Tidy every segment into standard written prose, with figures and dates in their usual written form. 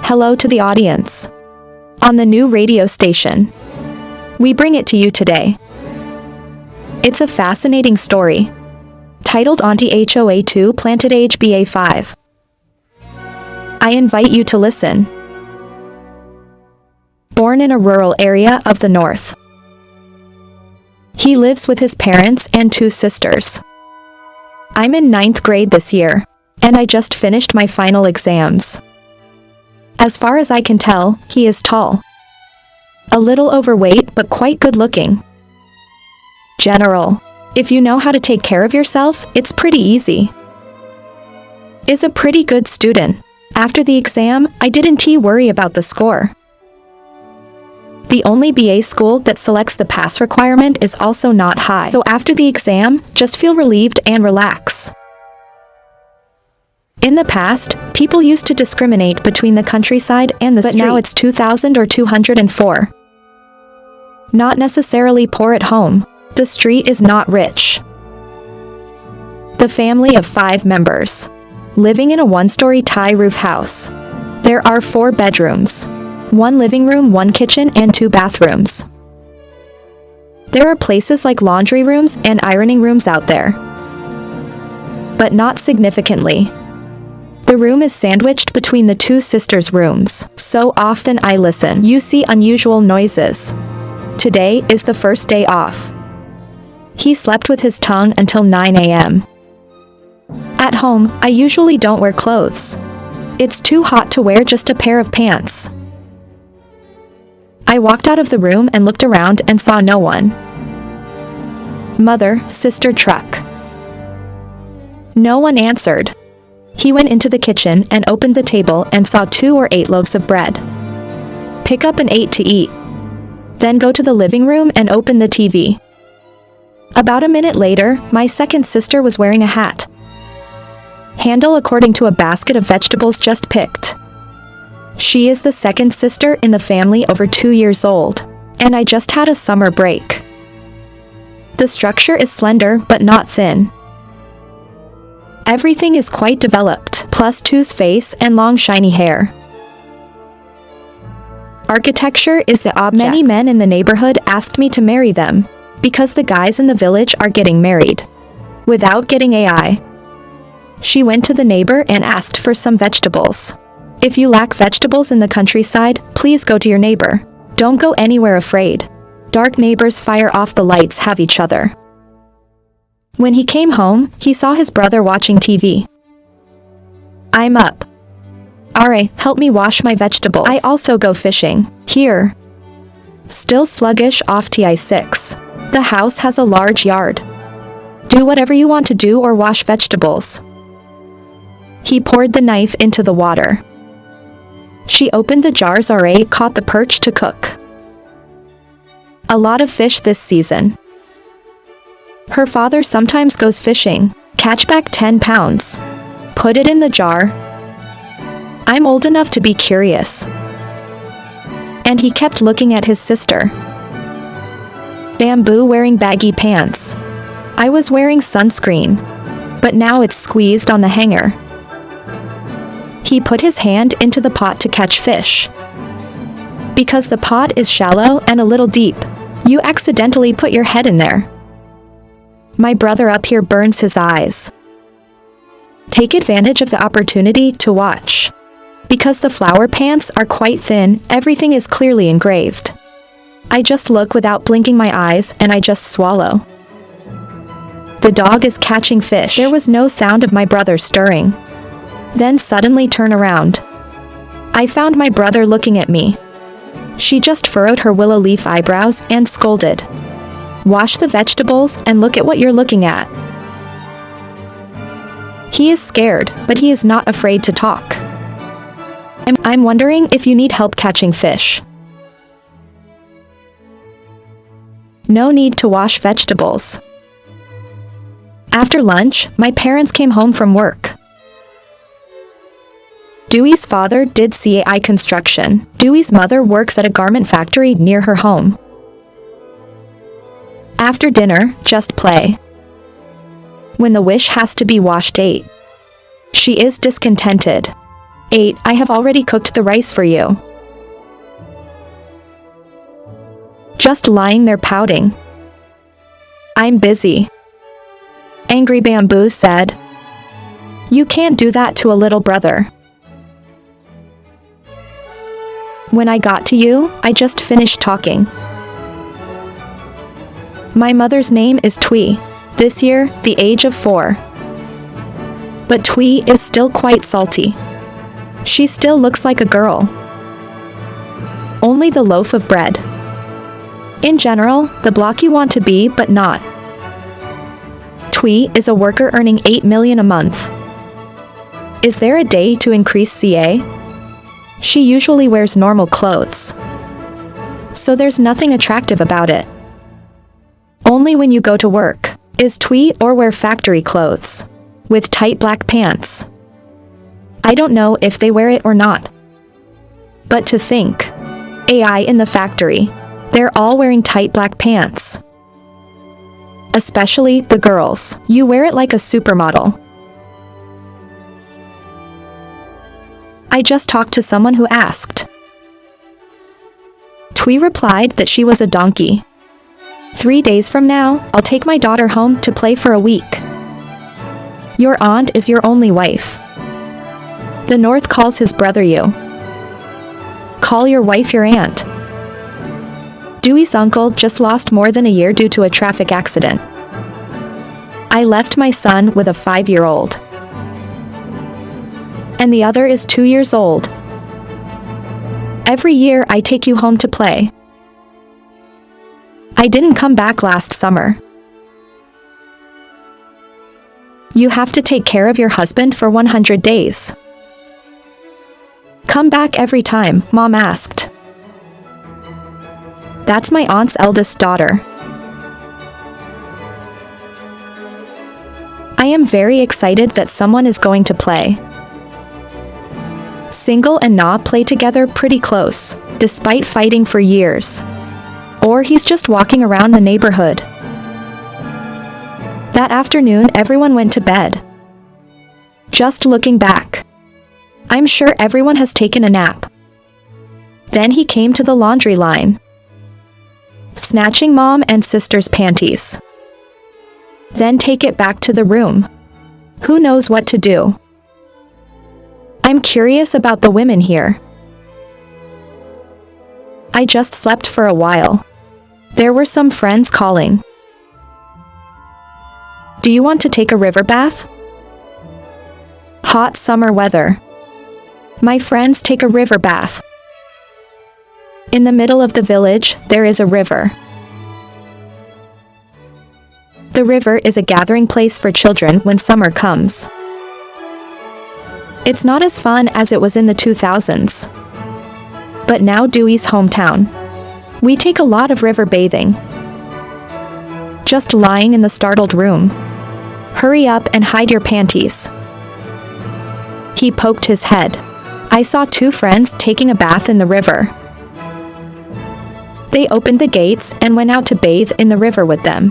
hello to the audience. On the new radio station, we bring it to you today. It's a fascinating story, titled Auntie HOA2 Planted HBA5. I invite you to listen. Born in a rural area of the north, he lives with his parents and 2 sisters. I'm in 9th grade this year, and I just finished my final exams. As far as I can tell, he is tall, a little overweight but quite good looking. General. If you know how to take care of yourself, it's pretty easy. Is a pretty good student. After the exam, I didn't worry about the score. The only BA school that selects the pass requirement is also not high. So after the exam, just feel relieved and relax. In the past, people used to discriminate between the countryside and the street. But now it's 2000 or 204. Not necessarily poor at home. The street is not rich. The family of 5 members, living in a 1-story tie roof house. There are 4 bedrooms, 1 living room, 1 kitchen, and 2 bathrooms. There are places like laundry rooms and ironing rooms out there, but not significantly. The room is sandwiched between the 2 sisters' rooms, so often I listen. You see unusual noises. Today is the first day off. He slept with his tongue until 9 a.m. At home, I usually don't wear clothes. It's too hot to wear just a pair of pants. I walked out of the room and looked around and saw no one. Mother, sister, truck. No one answered. He went into the kitchen and opened the table and saw 2 or 8 loaves of bread. Pick up an 8 to eat. Then go to the living room and open the TV. About a minute later, my second sister was wearing a hat. Handle according to a basket of vegetables just picked. She is the second sister in the family, over 2 years old, and I just had a summer break. The structure is slender but not thin. Everything is quite developed, plus 2's face and long shiny hair. Architecture is the object. Many men in the neighborhood asked me to marry them, because the guys in the village are getting married without getting AI. She went to the neighbor and asked for some vegetables. If you lack vegetables in the countryside, please go to your neighbor. Don't go anywhere afraid. Dark neighbors fire off the lights have each other. When he came home, he saw his brother watching TV. I'm up. Alright, help me wash my vegetables. I also go fishing. Here. Still sluggish off TI6. The house has a large yard. Do whatever you want to do or wash vegetables. He poured the knife into the water. She opened the jars. RA caught the perch to cook. A lot of fish this season. Her father sometimes goes fishing. Catch back 10 pounds. Put it in the jar. I'm old enough to be curious. And he kept looking at his sister. Bamboo wearing baggy pants. I was wearing sunscreen, but now it's squeezed on the hanger. He put his hand into the pot to catch fish. Because the pot is shallow and a little deep, you accidentally put your head in there. My brother up here burns his eyes. Take advantage of the opportunity to watch. Because the flower pans are quite thin, everything is clearly engraved. I just look without blinking my eyes and I just swallow. The dog is catching fish. There was no sound of my brother stirring. Then suddenly turn around. I found my brother looking at me. She just furrowed her willow leaf eyebrows and scolded. Wash the vegetables and look at what you're looking at. He is scared, but he is not afraid to talk. I'm wondering if you need help catching fish. No need to wash vegetables. After lunch, my parents came home from work. Dewey's father did CAI construction. Dewey's mother works at a garment factory near her home. After dinner, just play. When the wish has to be washed 8. She is discontented. 8. I have already cooked the rice for you. Just lying there pouting. I'm busy. Angry Bamboo said. You can't do that to a little brother. When I got to you, I just finished talking. My mother's name is Twee. This year, the age of 4. But Twee is still quite salty. She still looks like a girl. Only the loaf of bread. In general, the block you want to be but not. Twee is a worker earning 8 million a month. Is there a day to increase CA? She usually wears normal clothes. So there's nothing attractive about it. Only when you go to work is Twee or wear factory clothes with tight black pants. I don't know if they wear it or not. But to think, AI in the factory, they're all wearing tight black pants. Especially the girls. You wear it like a supermodel. I just talked to someone who asked. Twee replied that she was a donkey. 3 days from now, I'll take my daughter home to play for a week. Your aunt is your only wife. The North calls his brother you. Call your wife your aunt. Dewey's uncle just lost more than a year due to a traffic accident. I left my son with a 5-year-old. And the other is 2 years old. Every year I take you home to play. I didn't come back last summer. You have to take care of your husband for 100 days. Come back every time, Mom asked. That's my aunt's eldest daughter. I am very excited that someone is going to play. Single and Na play together pretty close, despite fighting for years. Or he's just walking around the neighborhood. That afternoon everyone went to bed. Just looking back, I'm sure everyone has taken a nap. Then he came to the laundry line, snatching mom and sister's panties. Then take it back to the room. Who knows what to do? I'm curious about the women here. I just slept for a while. There were some friends calling. Do you want to take a river bath? Hot summer weather. My friends take a river bath. In the middle of the village, there is a river. The river is a gathering place for children when summer comes. It's not as fun as it was in the 2000s. But now Dewey's hometown. We take a lot of river bathing. Just lying in the startled room. Hurry up and hide your panties. He poked his head. I saw 2 friends taking a bath in the river. They opened the gates and went out to bathe in the river with them.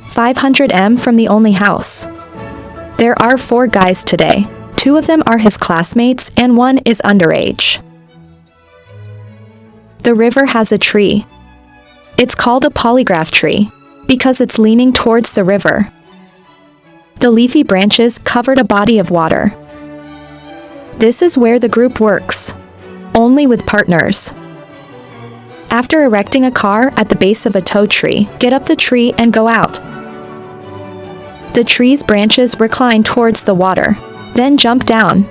500 m from the only house. There are 4 guys today. 2 of them are his classmates and 1 is underage. The river has a tree. It's called a polygraph tree because it's leaning towards the river. The leafy branches covered a body of water. This is where the group works, only with partners. After erecting a car at the base of a tow tree, get up the tree and go out. The tree's branches recline towards the water, then jump down.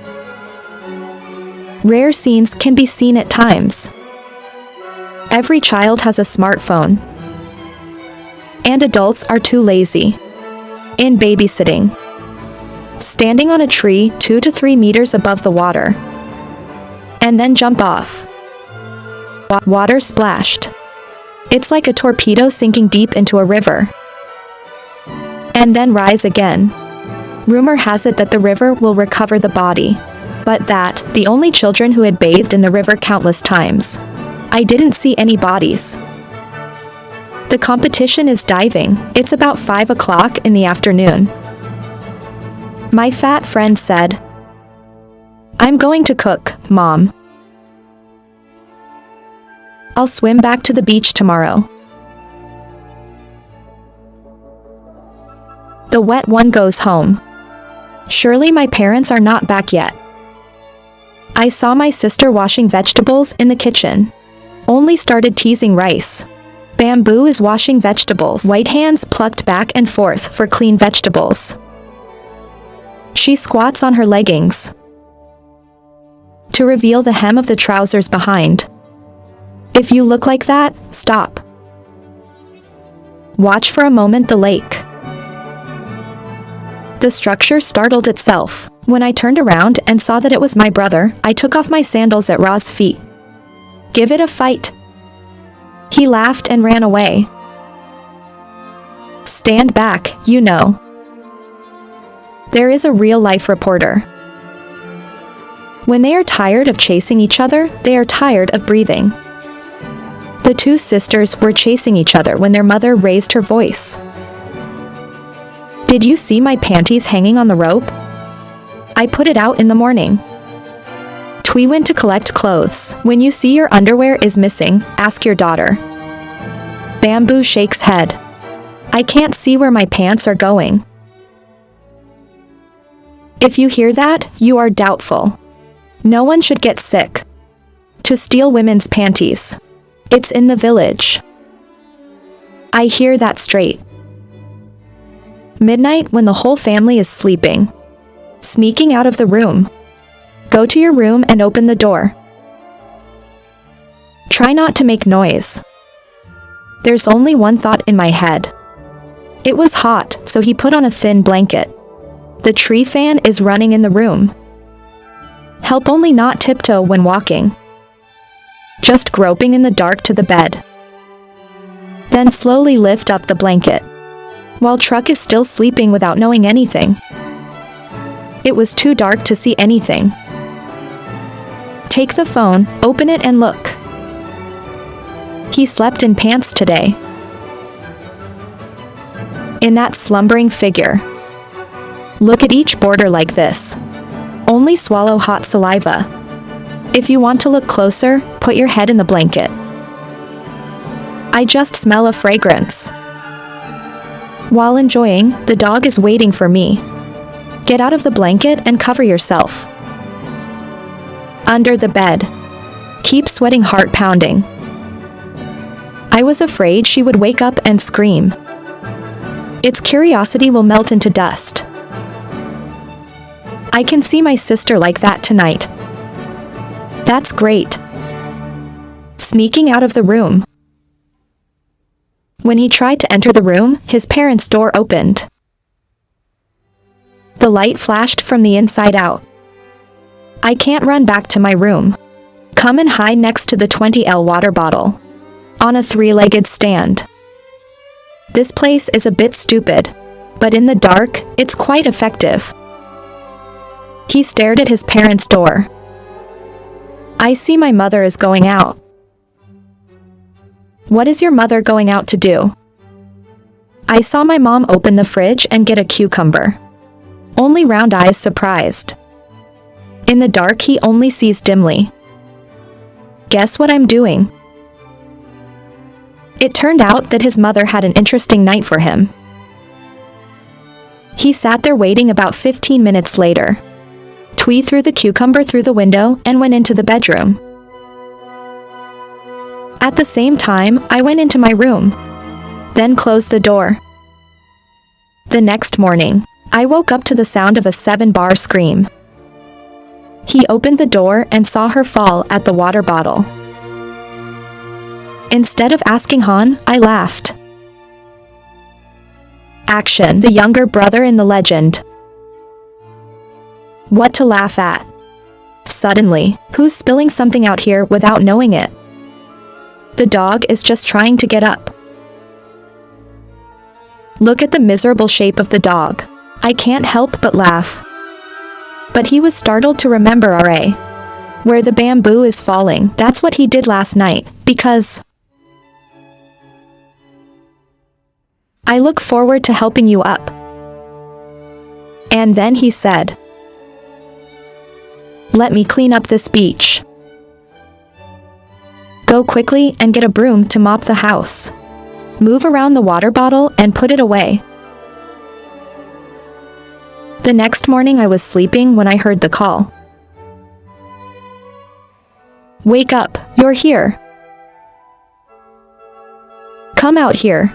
Rare scenes can be seen at times. Every child has a smartphone. And adults are too lazy. In babysitting. Standing on a tree 2 to 3 meters above the water. And then jump off. Water splashed. It's like a torpedo sinking deep into a river. And then rise again. Rumor has it that the river will recover the body. But that, the only children who had bathed in the river countless times. I didn't see any bodies. The competition is diving. It's about 5 o'clock in the afternoon. My fat friend said, I'm going to cook, Mom. I'll swim back to the beach tomorrow. The wet one goes home. Surely my parents are not back yet. I saw my sister washing vegetables in the kitchen. Only started teasing rice. Bamboo is washing vegetables. White hands plucked back and forth for clean vegetables. She squats on her leggings to reveal the hem of the trousers behind. If you look like that, stop. Watch for a moment the lake. The structure startled itself. When I turned around and saw that it was my brother, I took off my sandals at Ra's feet. Give it a fight. He laughed and ran away. Stand back, you know. There is a real-life reporter. When they are tired of chasing each other, they are tired of breathing. The two sisters were chasing each other when their mother raised her voice. Did you see my panties hanging on the rope? I put it out in the morning. Twee went to collect clothes. When you see your underwear is missing, ask your daughter. Bamboo shakes head. I can't see where my pants are going. If you hear that, you are doubtful. No one should get sick. To steal women's panties. It's in the village. I hear that straight. Midnight when the whole family is sleeping. Sneaking out of the room. Go to your room and open the door. Try not to make noise. There's only one thought in my head. It was hot, so he put on a thin blanket. The tree fan is running in the room. Help only not tiptoe when walking. Just groping in the dark to the bed. Then slowly lift up the blanket. While Truck is still sleeping without knowing anything. It was too dark to see anything. Take the phone, open it and look. He slept in pants today. In that slumbering figure. Look at each border like this. Only swallow hot saliva. If you want to look closer, put your head in the blanket. I just smell a fragrance. While enjoying, the dog is waiting for me. Get out of the blanket and cover yourself. Under the bed. Keep sweating, heart pounding. I was afraid she would wake up and scream. Its curiosity will melt into dust. I can see my sister like that tonight. That's great. Sneaking out of the room. When he tried to enter the room, his parents' door opened. The light flashed from the inside out. I can't run back to my room. Come and hide next to the 20L water bottle. On a three-legged stand. This place is a bit stupid, but in the dark, it's quite effective. He stared at his parents' door. I see my mother is going out. What is your mother going out to do? I saw my mom open the fridge and get a cucumber. Only round eyes surprised. In the dark he only sees dimly. Guess what I'm doing? It turned out that his mother had an interesting night for him. He sat there waiting. About 15 minutes later. Twee threw the cucumber through the window and went into the bedroom. At the same time, I went into my room. Then closed the door. The next morning, I woke up to the sound of a 7-bar scream. He opened the door and saw her fall at the water bottle. Instead of asking Han, I laughed. Action, the younger brother in the legend. What to laugh at? Suddenly, who's spilling something out here without knowing it? The dog is just trying to get up. Look at the miserable shape of the dog. I can't help but laugh. But he was startled to remember RA. Where the bamboo is falling, that's what he did last night, because I look forward to helping you up. And then he said, Let me clean up this beach. Go quickly and get a broom to mop the house. Move around the water bottle and put it away. The next morning I was sleeping when I heard the call. Wake up, you're here. Come out here.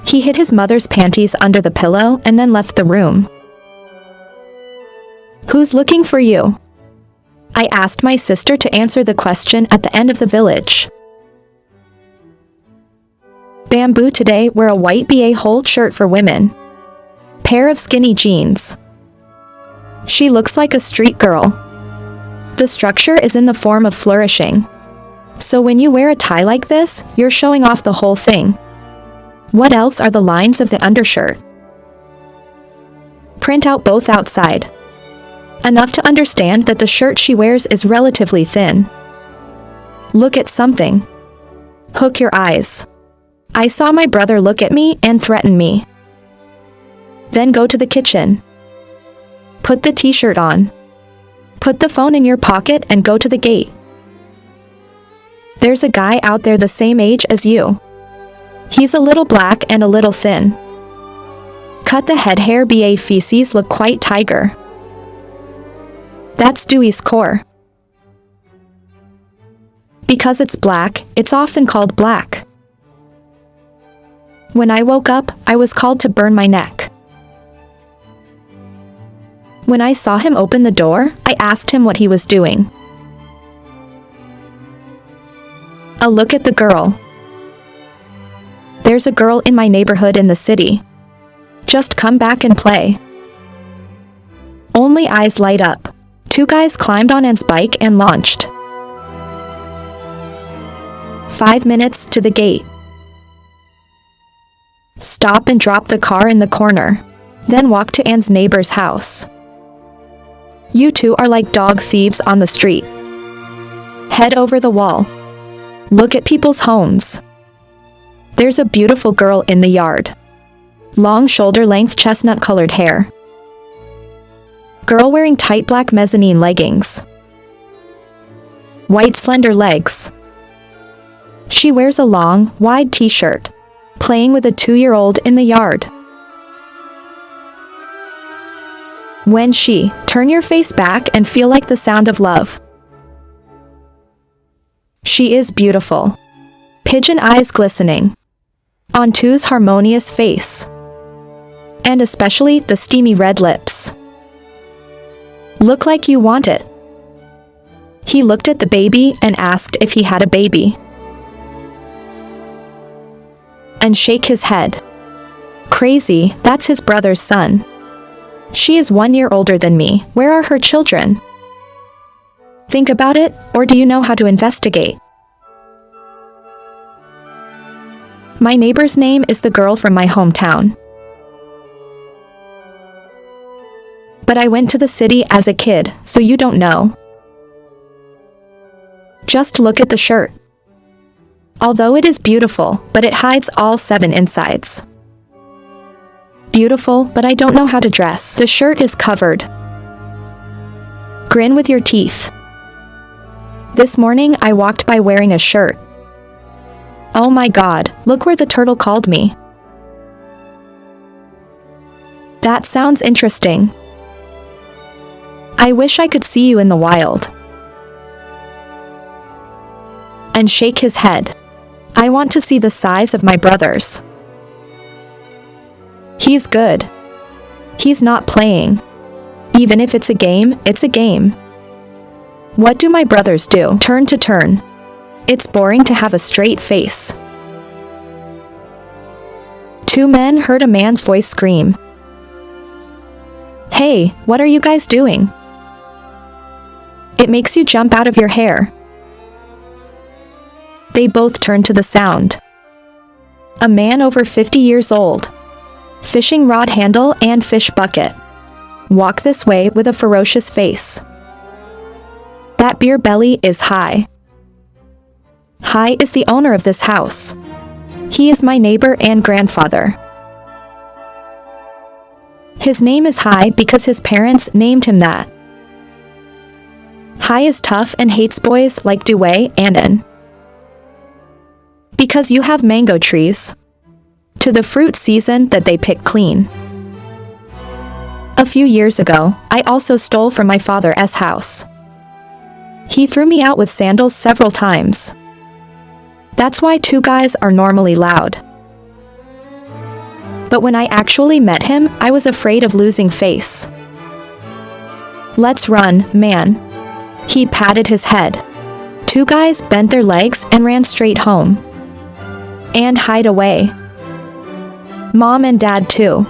He hid his mother's panties under the pillow and then left the room. Who's looking for you? I asked my sister to answer the question at the end of the village. Bamboo today wear a white BA-hole shirt for women. Pair of skinny jeans. She looks like a street girl. The structure is in the form of flourishing. So when you wear a tie like this, you're showing off the whole thing. What else are the lines of the undershirt? Print out both outside. Enough to understand that the shirt she wears is relatively thin. Look at something. Hook your eyes. I saw my brother look at me and threaten me. Then go to the kitchen. Put the t-shirt on. Put the phone in your pocket and go to the gate. There's a guy out there the same age as you. He's a little black and a little thin. Cut the head hair, BA feces look quite tiger. That's Dewey's core. Because it's black, it's often called black. When I woke up, I was called to burn my neck. When I saw him open the door, I asked him what he was doing. A look at the girl. There's a girl in my neighborhood in the city. Just come back and play. Only eyes light up. Two guys climbed on Anne's bike and launched. 5 minutes to the gate. Stop and drop the car in the corner. Then walk to Anne's neighbor's house. You two are like dog thieves on the street. Head over the wall. Look at people's homes. There's a beautiful girl in the yard. Long shoulder-length chestnut-colored hair. Girl wearing tight black mezzanine leggings. White slender legs. She wears a long, wide t-shirt. Playing with a 2-year-old in the yard. When she, turn your face back and feel like the sound of love. She is beautiful. Pigeon eyes glistening. On two's harmonious face. And especially the steamy red lips. Look like you want it. He looked at the baby and asked if he had a baby. And shake his head. Crazy, that's his brother's son. She is 1 year older than me. Where are her children? Think about it, or do you know how to investigate? My neighbor's name is the girl from my hometown. But I went to the city as a kid, so you don't know. Just look at the shirt. Although it is beautiful, but it hides all 7 insides. Beautiful, but I don't know how to dress. The shirt is covered. Grin with your teeth. This morning I walked by wearing a shirt. Oh my God, look where the turtle called me. That sounds interesting. I wish I could see you in the wild. And shake his head. I want to see the size of my brothers. He's good. He's not playing. Even if it's a game, it's a game. What do my brothers do? Turn to turn. It's boring to have a straight face. 2 men heard a man's voice scream. Hey, what are you guys doing? It makes you jump out of your hair. They both turned to the sound. A man over 50 years old. Fishing rod handle and fish bucket. Walk this way with a ferocious face. That beer belly is Hai. Hai is the owner of this house. He is my neighbor and grandfather. His name is Hai because his parents named him that. Hai is tough and hates boys like Dewey and An. Because you have mango trees. To the fruit season that they pick clean. A few years ago, I also stole from my father's house. He threw me out with sandals several times. That's why two guys are normally loud. But when I actually met him, I was afraid of losing face. Let's run, man. He patted his head. Two guys bent their legs and ran straight home. And hide away. Mom and Dad too.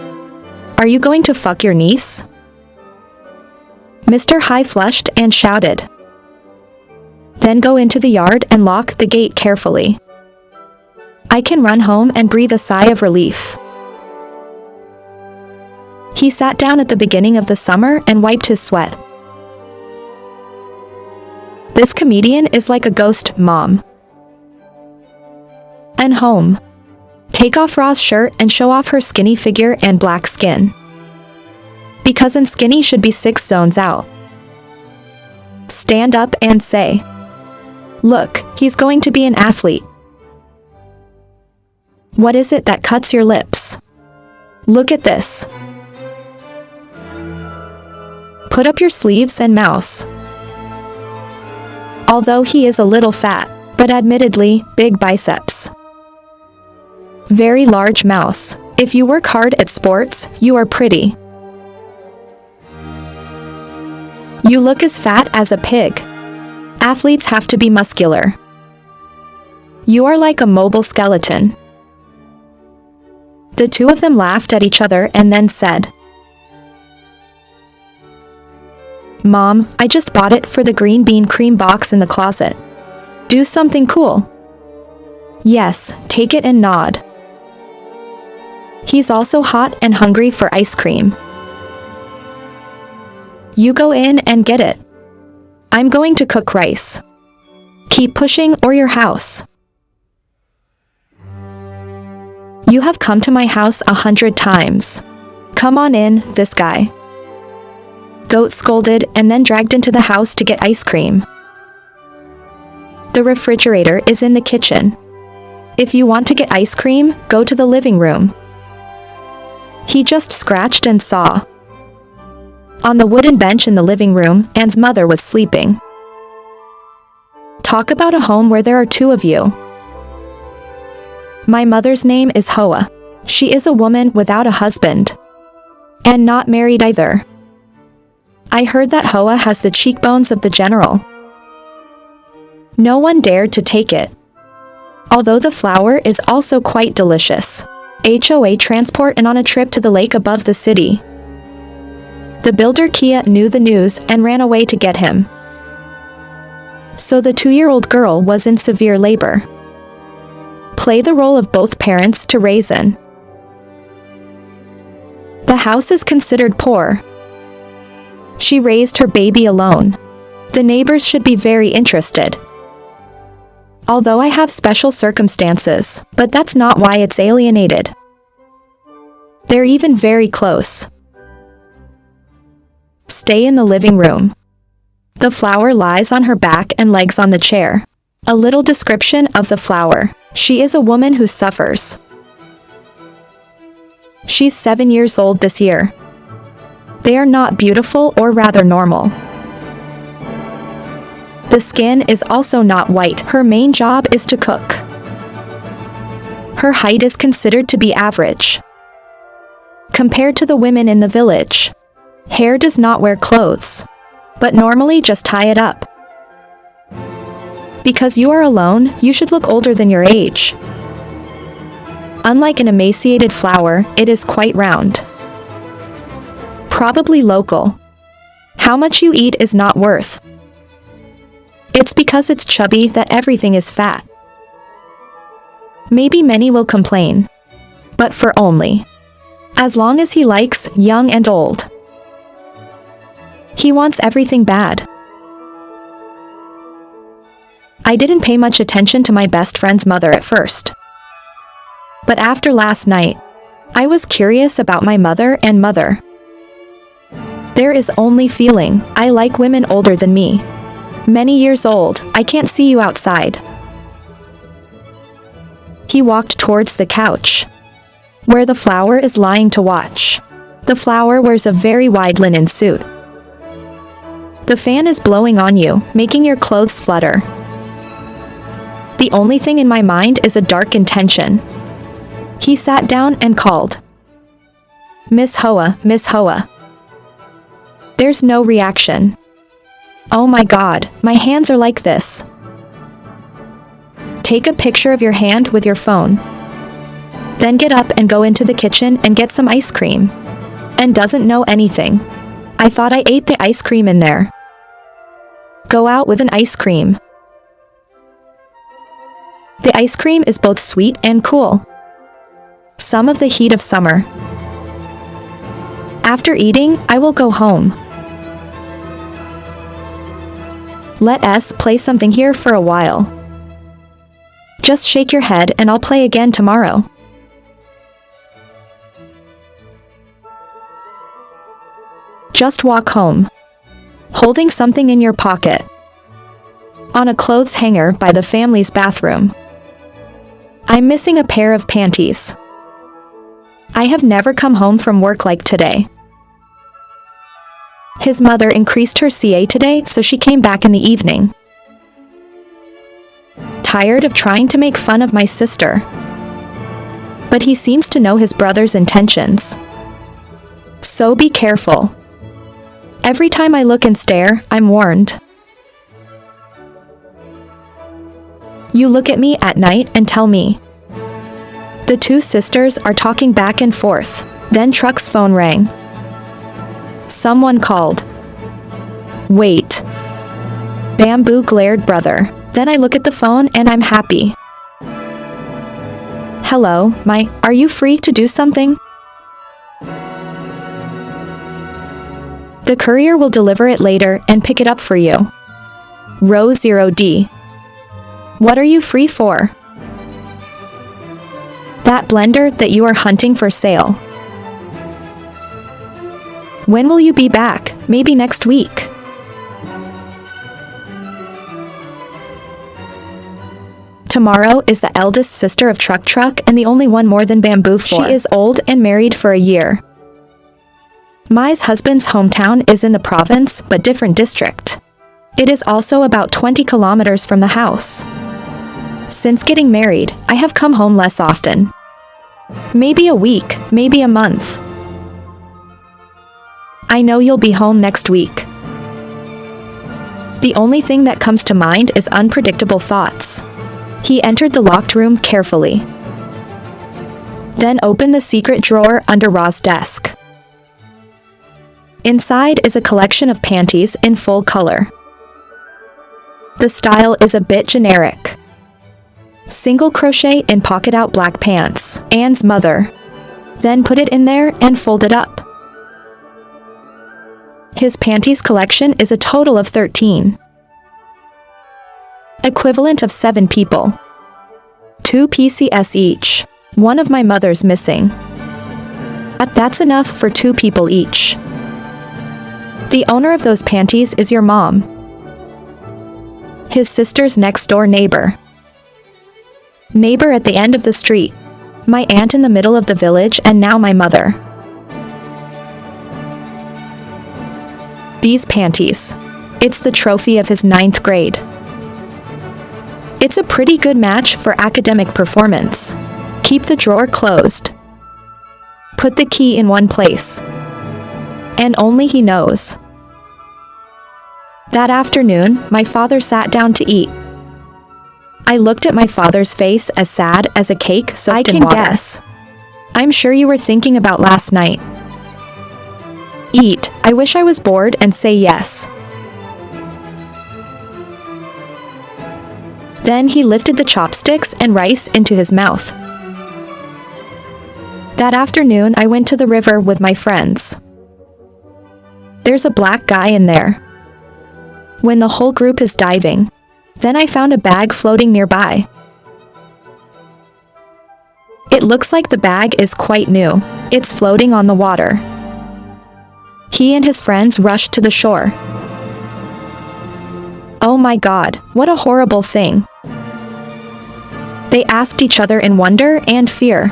Are you going to fuck your niece? Mr. Hai flushed and shouted. Then go into the yard and lock the gate carefully. I can run home and breathe a sigh of relief. He sat down at the beginning of the summer and wiped his sweat. This comedian is like a ghost, Mom. And home. Take off Ra's shirt and show off her skinny figure and black skin. Because an skinny should be 6 zones out. Stand up and say, look, he's going to be an athlete. What is it that cuts your lips? Look at this. Put up your sleeves and mouse. Although he is a little fat, but admittedly, big biceps. Very large mouse. If you work hard at sports, you are pretty. You look as fat as a pig. Athletes have to be muscular. You are like a mobile skeleton. The two of them laughed at each other and then said, Mom, I just bought it for the green bean cream box in the closet. Do something cool. Yes, take it and nod. He's also hot and hungry for ice cream. You go in and get it. I'm going to cook rice. Keep pushing or your house. You have come to my house 100 times. Come on in, this guy. Goat scolded and then dragged into the house to get ice cream. The refrigerator is in the kitchen. If you want to get ice cream, go to the living room. He just scratched and saw. On the wooden bench in the living room, Anne's mother was sleeping. Talk about a home where there are two of you. My mother's name is Hoa. She is a woman without a husband. And not married either. I heard that Hoa has the cheekbones of the general. No one dared to take it. Although the flower is also quite delicious. HOA transport and on a trip to the lake above the city. The builder Kia knew the news and ran away to get him. So the 2-year-old girl was in severe labor. Play the role of both parents to raise An. The house is considered poor. She raised her baby alone. The neighbors should be very interested. Although I have special circumstances, but that's not why it's alienated. They're even very close. Stay in the living room. The flower lies on her back and legs on the chair. A little description of the flower. She is a woman who suffers. She's 7 years old this year. They are not beautiful or rather normal. The skin is also not white. Her main job is to cook. Her height is considered to be average. Compared to the women in the village. Hair does not wear clothes. But normally just tie it up. Because you are alone, you should look older than your age. Unlike an emaciated flower, it is quite round. Probably local. How much you eat is not worth. It's because it's chubby that everything is fat. Maybe many will complain. But for only. As long as he likes young and old. He wants everything bad. I didn't pay much attention to my best friend's mother at first. But after last night, I was curious about my mother and mother. There is only feeling, I like women older than me. Many years old, I can't see you outside. He walked towards the couch, where the flower is lying to watch. The flower wears a very wide linen suit. The fan is blowing on you, making your clothes flutter. The only thing in my mind is a dark intention. He sat down and called. Miss Hoa, Miss Hoa. There's no reaction. Oh my God, my hands are like this. Take a picture of your hand with your phone. Then get up and go into the kitchen and get some ice cream. And doesn't know anything. I thought I ate the ice cream in there. Go out with an ice cream. The ice cream is both sweet and cool. Some of the heat of summer. After eating, I will go home. Let us play something here for a while. Just shake your head and I'll play again tomorrow. Just walk home, holding something in your pocket. On a clothes hanger by the family's bathroom. I'm missing a pair of panties. I have never come home from work like today. His mother increased her CA today, so she came back in the evening. Tired of trying to make fun of my sister. But he seems to know his brother's intentions. So be careful. Every time I look and stare, I'm warned. You look at me at night and tell me. The two sisters are talking back and forth. Then truck's phone rang. Someone called. Wait. Bamboo glared brother. Then I look at the phone and I'm happy. Hello, are you free to do something? The courier will deliver it later and pick it up for you. Row 0D. What are you free for? That blender that you are hunting for sale. When will you be back? Maybe next week. Tomorrow is the eldest sister of Truck and the only one more than Bamboo 4. She is old and married for a year. Mai's husband's hometown is in the province, but different district. It is also about 20 kilometers from the house. Since getting married, I have come home less often. Maybe a week, maybe a month. I know you'll be home next week. The only thing that comes to mind is unpredictable thoughts. He entered the locked room carefully. Then opened the secret drawer under Ra's desk. Inside is a collection of panties in full color. The style is a bit generic. Single crochet in pocket-out black pants. Anne's mother. Then put it in there and fold it up. His panties collection is a total of 13. Equivalent of 7 people. 2 PCS each. One of my mother's missing. But that's enough for 2 people each. The owner of those panties is your mom. His sister's next door neighbor. Neighbor at the end of the street. My aunt in the middle of the village and now my mother. These panties. It's the trophy of his 9th grade. It's a pretty good match for academic performance. Keep the drawer closed. Put the key in one place. And only he knows. That afternoon, my father sat down to eat. I looked at my father's face as sad as a cake soaked in water. I can guess. I'm sure you were thinking about last night. Eat. I wish I was bored and say yes. Then he lifted the chopsticks and rice into his mouth. That afternoon I went to the river with my friends. There's a black guy in there. When the whole group is diving. Then I found a bag floating nearby. It looks like the bag is quite new. It's floating on the water. He and his friends rushed to the shore. Oh my God, what a horrible thing. They asked each other in wonder and fear.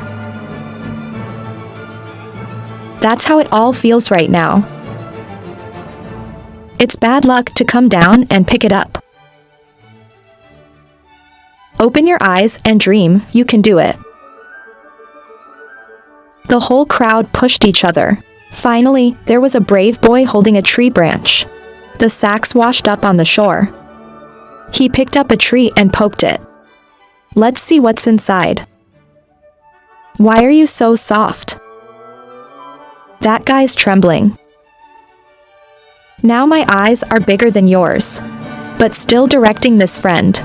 That's how it all feels right now. It's bad luck to come down and pick it up. Open your eyes and dream, you can do it. The whole crowd pushed each other. Finally, there was a brave boy holding a tree branch. The sacks washed up on the shore. He picked up a tree and poked it. Let's see what's inside. Why are you so soft? That guy's trembling. Now my eyes are bigger than yours, but still directing this friend.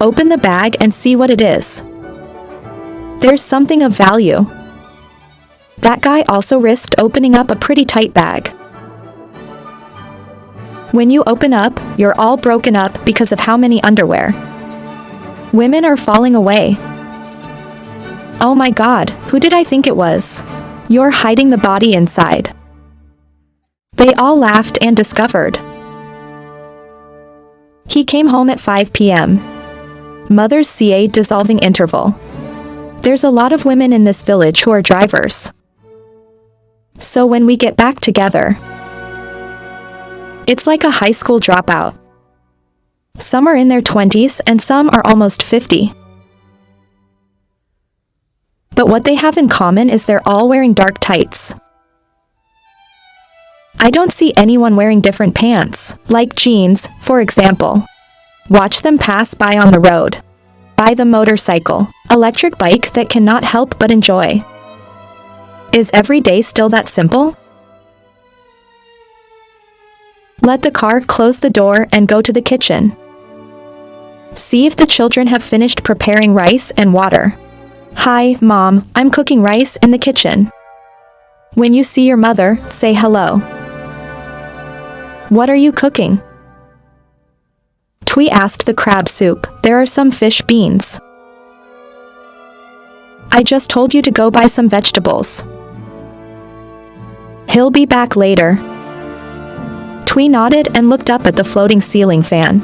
Open the bag and see what it is. There's something of value. That guy also risked opening up a pretty tight bag. When you open up, you're all broken up because of how many underwear. Women are falling away. Oh my God, who did I think it was? You're hiding the body inside. They all laughed and discovered. He came home at 5 p.m. Mother's CA dissolving interval. There's a lot of women in this village who are drivers. So when we get back together, it's like a high school dropout. Some are in their 20s and some are almost 50. But what they have in common is they're all wearing dark tights. I don't see anyone wearing different pants, like jeans, for example. Watch them pass by on the road. Buy the motorcycle, electric bike that cannot help but enjoy. Is every day still that simple? Let the car close the door and go to the kitchen. See if the children have finished preparing rice and water. Hi, Mom, I'm cooking rice in the kitchen. When you see your mother, say hello. What are you cooking? Twee asked the crab soup. There are some fish beans. I just told you to go buy some vegetables. He'll be back later. Twee nodded and looked up at the floating ceiling fan.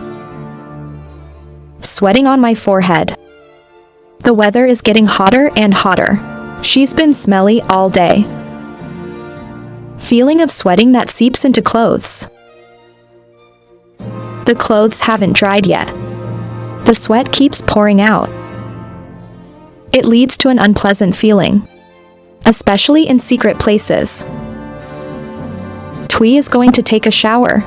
Sweating on my forehead. The weather is getting hotter and hotter. She's been smelly all day. Feeling of sweating that seeps into clothes. The clothes haven't dried yet. The sweat keeps pouring out. It leads to an unpleasant feeling, especially in secret places. Twee is going to take a shower.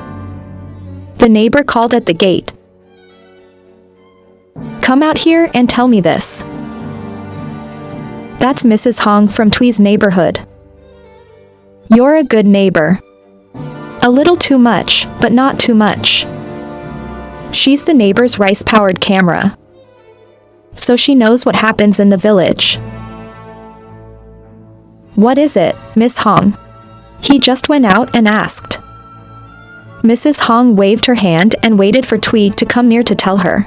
The neighbor called at the gate. Come out here and tell me this. That's Mrs. Hong from Twee's neighborhood. You're a good neighbor. A little too much, but not too much. She's the neighbor's rice-powered camera. So she knows what happens in the village. What is it, Miss Hong? He just went out and asked. Mrs. Hong waved her hand and waited for Twee to come near to tell her.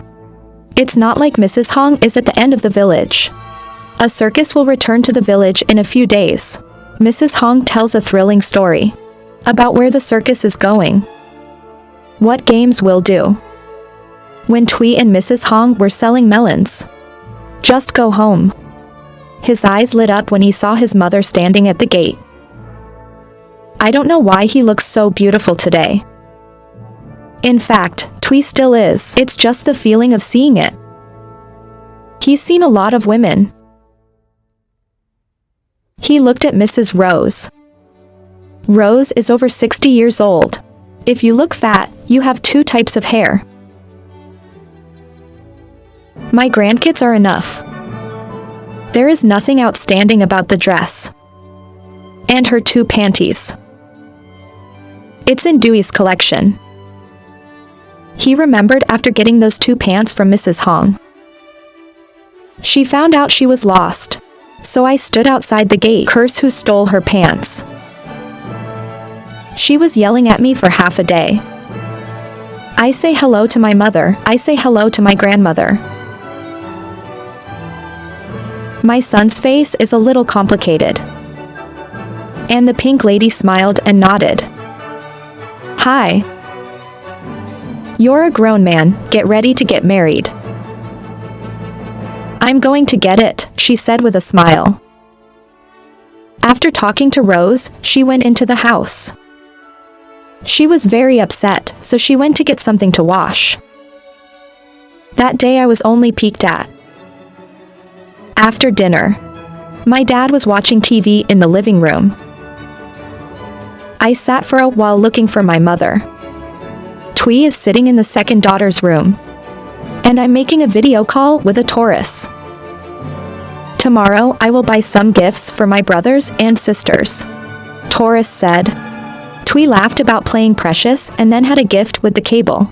It's not like Mrs. Hong is at the end of the village. A circus will return to the village in a few days. Mrs. Hong tells a thrilling story about where the circus is going. What games will do. When Twee and Mrs. Hong were selling melons. Just go home. His eyes lit up when he saw his mother standing at the gate. I don't know why he looks so beautiful today. In fact, Twee still is. It's just the feeling of seeing it. He's seen a lot of women. He looked at Mrs. Rose. Rose is over 60 years old. If you look fat, you have 2 types of hair. My grandkids are enough. There is nothing outstanding about the dress. And her 2 panties. It's in Dewey's collection. He remembered after getting those 2 pants from Mrs. Hong. She found out she was lost. So I stood outside the gate. Curse who stole her pants. She was yelling at me for half a day. I say hello to my mother. I say hello to my grandmother. My son's face is a little complicated. And the pink lady smiled and nodded. Hi. You're a grown man, get ready to get married. I'm going to get it, she said with a smile. After talking to Rose, she went into the house. She was very upset, so she went to get something to wash. That day I was only peeked at. After dinner, my dad was watching TV in the living room. I sat for a while looking for my mother. Twee is sitting in the second daughter's room, and I'm making a video call with a Taurus. Tomorrow I will buy some gifts for my brothers and sisters, Taurus said. Twee laughed about playing Precious and then had a gift with the cable.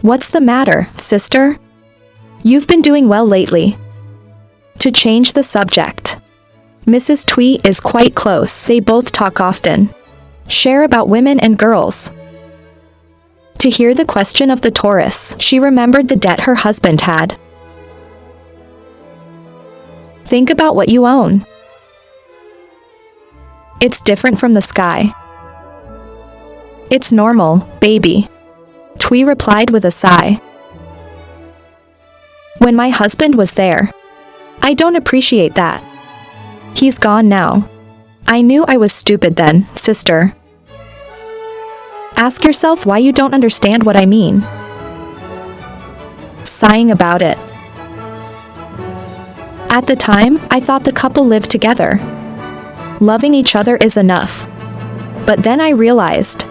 What's the matter, sister? You've been doing well lately. To change the subject, Mrs. Twee is quite close. They both talk often, share about women and girls. To hear the question of the Taurus, she remembered the debt her husband had. Think about what you own. It's different from the sky. It's normal, baby, Twee replied with a sigh. When my husband was there, I don't appreciate that. He's gone now. I knew I was stupid then, sister. Ask yourself why you don't understand what I mean. Sighing about it. At the time, I thought the couple lived together. Loving each other is enough. But then I realized,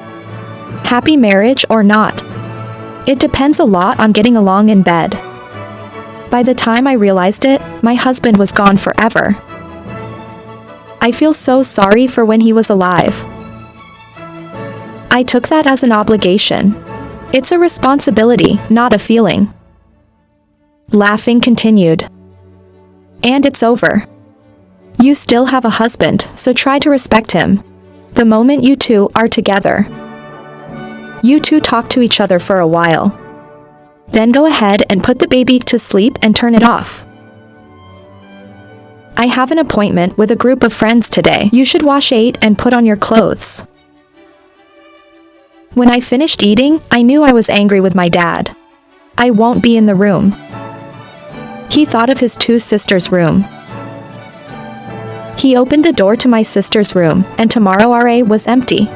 happy marriage or not, it depends a lot on getting along in bed. By the time I realized it, my husband was gone forever. I feel so sorry for when he was alive. I took that as an obligation. It's a responsibility, not a feeling. Laughing continued. And it's over. You still have a husband, so try to respect him. The moment you two are together, you two talk to each other for a while. Then go ahead and put the baby to sleep and turn it off. I have an appointment with a group of friends today. You should wash 8 and put on your clothes. When I finished eating, I knew I was angry with my dad. I won't be in the room. He thought of his 2 sisters' room. He opened the door to my sister's room, and tomorrow RA was empty.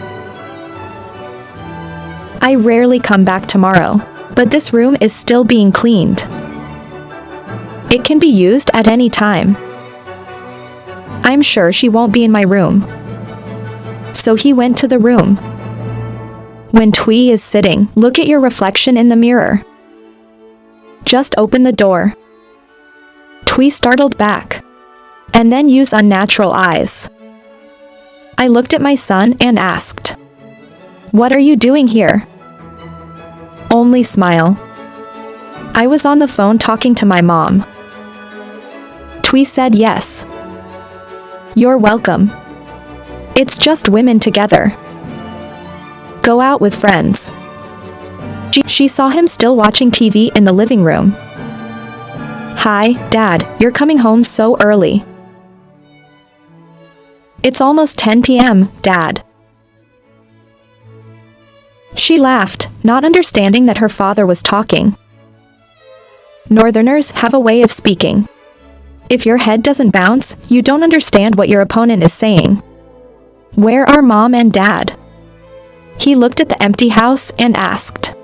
I rarely come back tomorrow, but this room is still being cleaned. It can be used at any time. I'm sure she won't be in my room. So he went to the room. When Twee is sitting, look at your reflection in the mirror. Just open the door. Twee startled back, and then used unnatural eyes. I looked at my son and asked, "What are you doing here?" Only smile. I was on the phone talking to my mom. Twee said yes. You're welcome. It's just women together. Go out with friends. She saw him still watching TV in the living room. Hi, Dad, you're coming home so early. It's almost 10 p.m., Dad. She laughed, not understanding that her father was talking. Northerners have a way of speaking. If your head doesn't bounce, you don't understand what your opponent is saying. Where are Mom and Dad? He looked at the empty house and asked.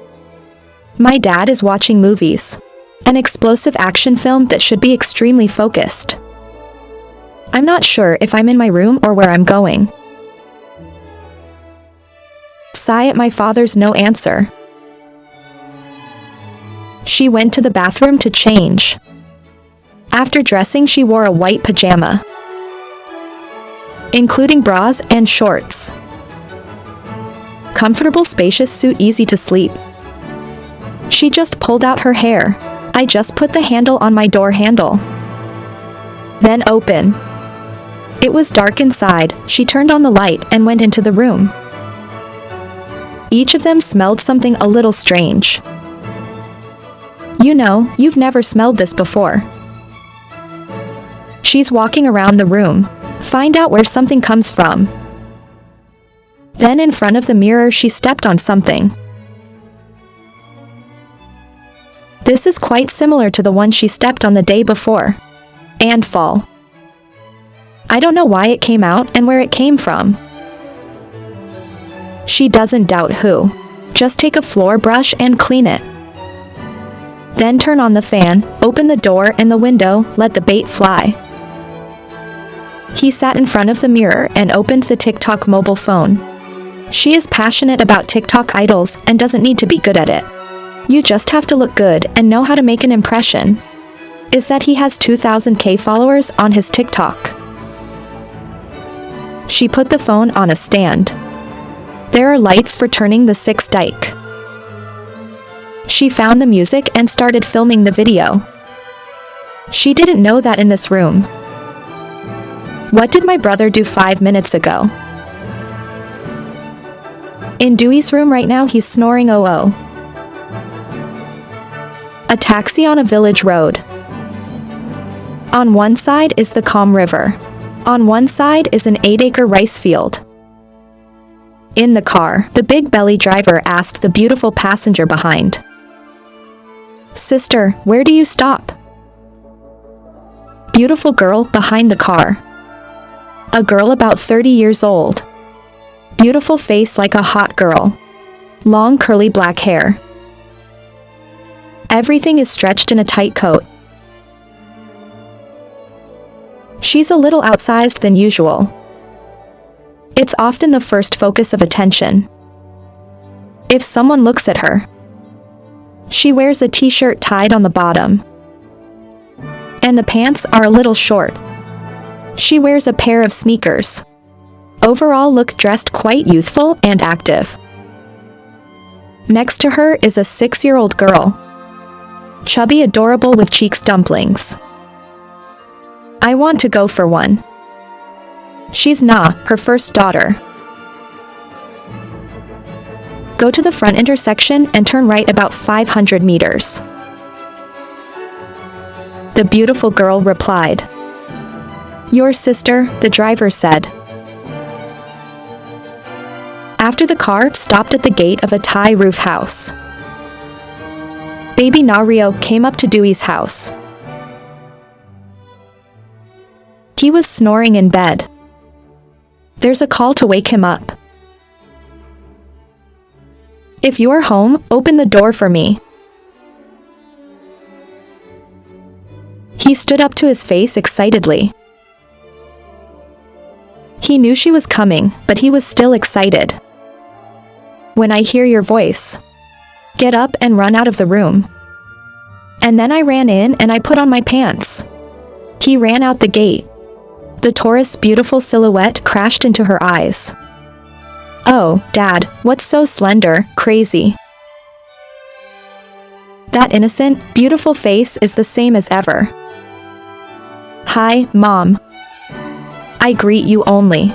My dad is watching movies. An explosive action film that should be extremely focused. I'm not sure if I'm in my room or where I'm going. Sigh at my father's no answer. She went to the bathroom to change. After dressing, she wore a white pajama, including bras and shorts. Comfortable, spacious suit, easy to sleep. She just pulled out her hair. I just put the handle on my door handle. Then open. It was dark inside. She turned on the light and went into the room. Each of them smelled something a little strange. You know, you've never smelled this before. She's walking around the room. Find out where something comes from. Then in front of the mirror she stepped on something. This is quite similar to the one she stepped on the day before. And fall. I don't know why it came out and where it came from. She doesn't doubt who. Just take a floor brush and clean it. Then turn on the fan, open the door and the window, let the bait fly. He sat in front of the mirror and opened the TikTok mobile phone. She is passionate about TikTok idols and doesn't need to be good at it. You just have to look good and know how to make an impression. Is that he has 2,000k followers on his TikTok. She put the phone on a stand. There are lights for turning the 6 dike. She found the music and started filming the video. She didn't know that in this room. What did my brother do 5 minutes ago? In Dewey's room right now he's snoring oh. A taxi on a village road. On one side is the calm river. On one side is an 8-acre rice field. In the car, the big belly driver asked the beautiful passenger behind. Sister, where do you stop? Beautiful girl behind the car. A girl about 30 years old. Beautiful face like a hot girl. Long curly black hair. Everything is stretched in a tight coat. She's a little outsized than usual. It's often the first focus of attention. If someone looks at her. She wears a t-shirt tied on the bottom. And the pants are a little short. She wears a pair of sneakers. Overall look dressed quite youthful and active. Next to her is a 6-year-old girl. Chubby, adorable with cheeks dumplings. I want to go for one. She's Na, her first daughter. Go to the front intersection and turn right about 500 meters. The beautiful girl replied. Your sister, the driver said. After the car stopped at the gate of a Thai roof house. Baby Nario came up to Dewey's house. He was snoring in bed. There's a call to wake him up. If you're home, open the door for me. He stood up to his face excitedly. He knew she was coming, but he was still excited. When I hear your voice, get up and run out of the room. And then I ran in and I put on my pants. He ran out the gate. The Taurus' beautiful silhouette crashed into her eyes. Oh, Dad, what's so slender, crazy? That innocent, beautiful face is the same as ever. Hi, Mom. I greet you only.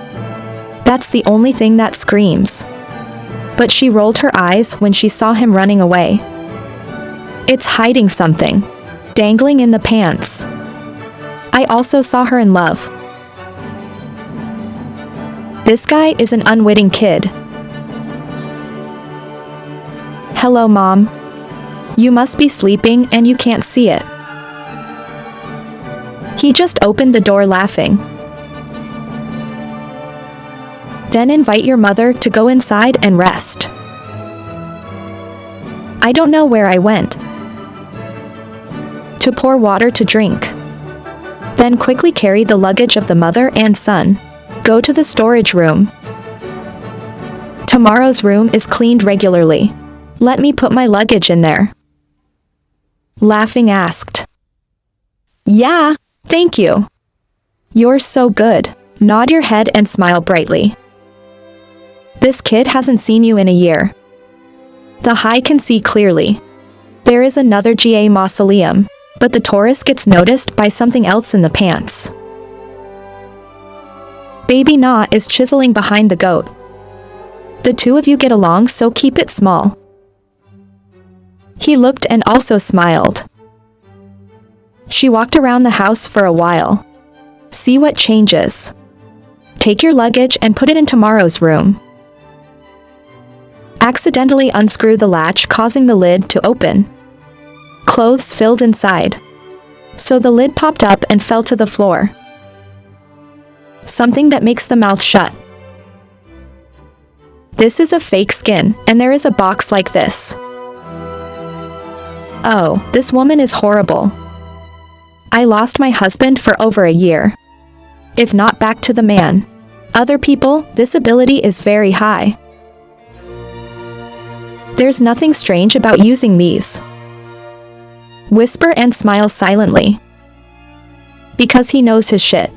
That's the only thing that screams. But she rolled her eyes when she saw him running away. It's hiding something. Dangling in the pants. I also saw her in love. This guy is an unwitting kid. Hello, Mom. You must be sleeping and you can't see it. He just opened the door laughing. Then invite your mother to go inside and rest. I don't know where I went. To pour water to drink. Then quickly carry the luggage of the mother and son. Go to the storage room. Tomorrow's room is cleaned regularly. Let me put my luggage in there. Laughing asked. Yeah, thank you. You're so good. Nod your head and smile brightly. This kid hasn't seen you in a year. The High can see clearly. There is another GA mausoleum, but the Taurus gets noticed by something else in the pants. Baby Na is chiseling behind the goat. The two of you get along, so keep it small. He looked and also smiled. She walked around the house for a while. See what changes. Take your luggage and put it in tomorrow's room. accidentally unscrew the latch, causing the lid to open. Clothes filled inside. So the lid popped up and fell to the floor. Something that makes the mouth shut. This is a fake skin, and there is a box like this. Oh, this woman is horrible. I lost my husband for over a year. If not back to the man. Other people, this ability is very high. There's nothing strange about using these. Whisper and smile silently. Because he knows his shit.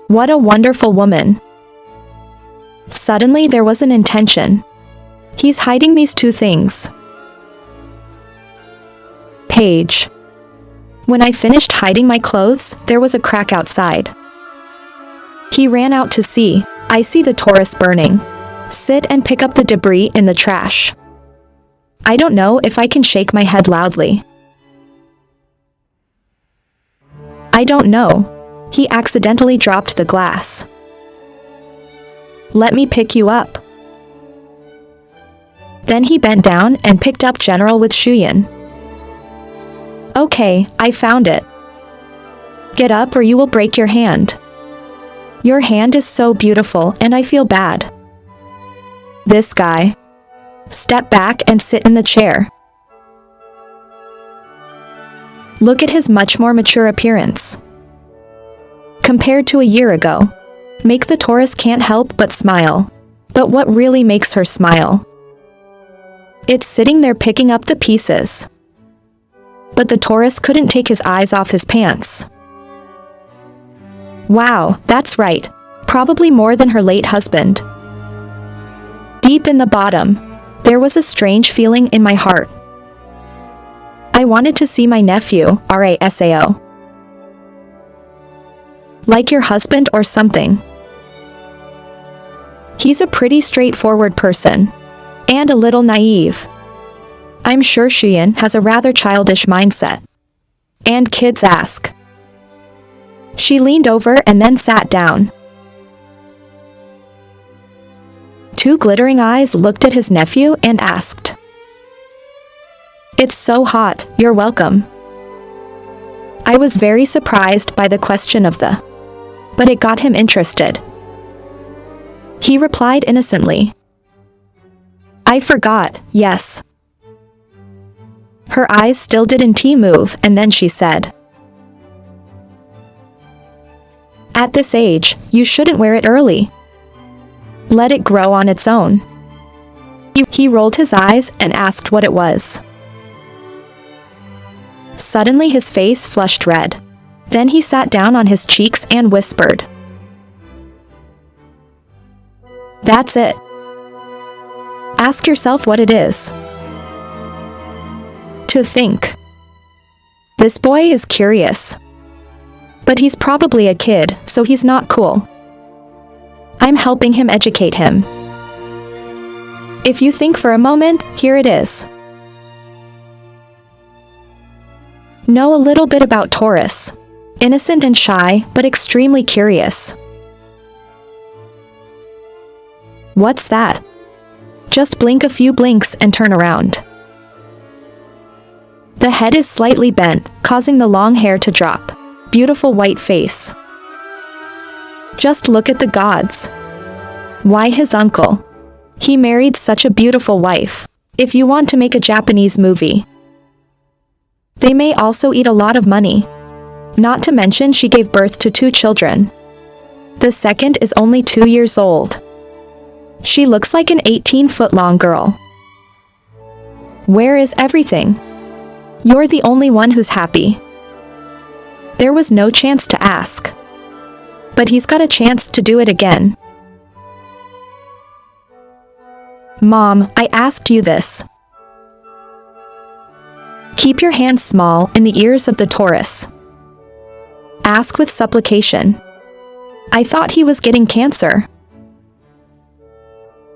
What a wonderful woman. Suddenly there was an intention. He's hiding these two things. Page. When I finished hiding my clothes, there was a crack outside. He ran out to see. I see the Taurus burning. Sit and pick up the debris in the trash. I don't know if I can shake my head loudly. I don't know. He accidentally dropped the glass. Let me pick you up. Then he bent down and picked up General with Shuyan. Okay, I found it. Get up or you will break your hand. Your hand is so beautiful and I feel bad. This guy. Step back and sit in the chair. Look at his much more mature appearance. Compared to a year ago. Make the Taurus can't help but smile. But what really makes her smile? It's sitting there picking up the pieces. But the Taurus couldn't take his eyes off his pants. Wow, that's right. Probably more than her late husband. Deep in the bottom, there was a strange feeling in my heart. I wanted to see my nephew, Rasao. Like your husband or something. He's a pretty straightforward person. And a little naive. I'm sure Shuyan has a rather childish mindset. And kids ask. She leaned over and then sat down. Two glittering eyes looked at his nephew and asked. It's so hot, you're welcome. I was very surprised by the question of the. But it got him interested. He replied innocently. I forgot, yes. Her eyes still didn't move and then she said. At this age, you shouldn't wear it early. Let it grow on its own. He rolled his eyes and asked what it was. Suddenly his face flushed red. Then he sat down on his cheeks and whispered. That's it. Ask yourself what it is. To think. This boy is curious. But he's probably a kid, so he's not cool. I'm helping him educate him. If you think for a moment, here it is. Know a little bit about Taurus. Innocent and shy, but extremely curious. What's that? Just blink a few blinks and turn around. The head is slightly bent, causing the long hair to drop. Beautiful white face. Just look at the gods. Why his uncle? He married such a beautiful wife. If you want to make a Japanese movie. They may also eat a lot of money. Not to mention she gave birth to 2 children. The second is only 2 years old. She looks like an 18-foot-long girl. Where is everything? You're the only one who's happy. There was no chance to ask. But he's got a chance to do it again. Mom, I asked you this. Keep your hands small in the ears of the Taurus. Ask with supplication. I thought he was getting cancer.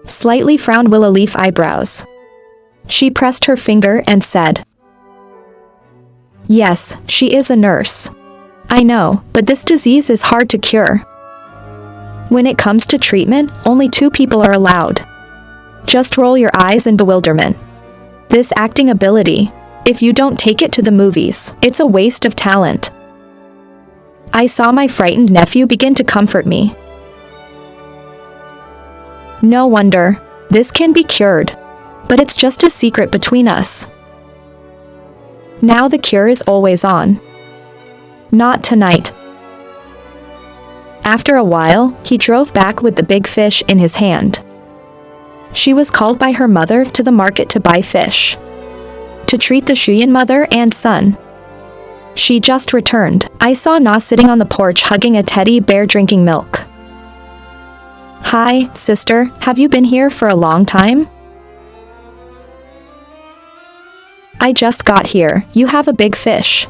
Slightly frowned Willow Leaf eyebrows. She pressed her finger and said. Yes, she is a nurse. I know, but this disease is hard to cure. When it comes to treatment, only 2 people are allowed. Just roll your eyes in bewilderment. This acting ability, if you don't take it to the movies, it's a waste of talent. I saw my frightened nephew begin to comfort me. No wonder. This can be cured. But it's just a secret between us. Now the cure is always on. Not tonight. After a while, he drove back with the big fish in his hand. She was called by her mother to the market to buy fish. To treat the Shuyan mother and son. She just returned. I saw Na sitting on the porch hugging a teddy bear drinking milk. Hi, sister, have you been here for a long time? I just got here. You have a big fish.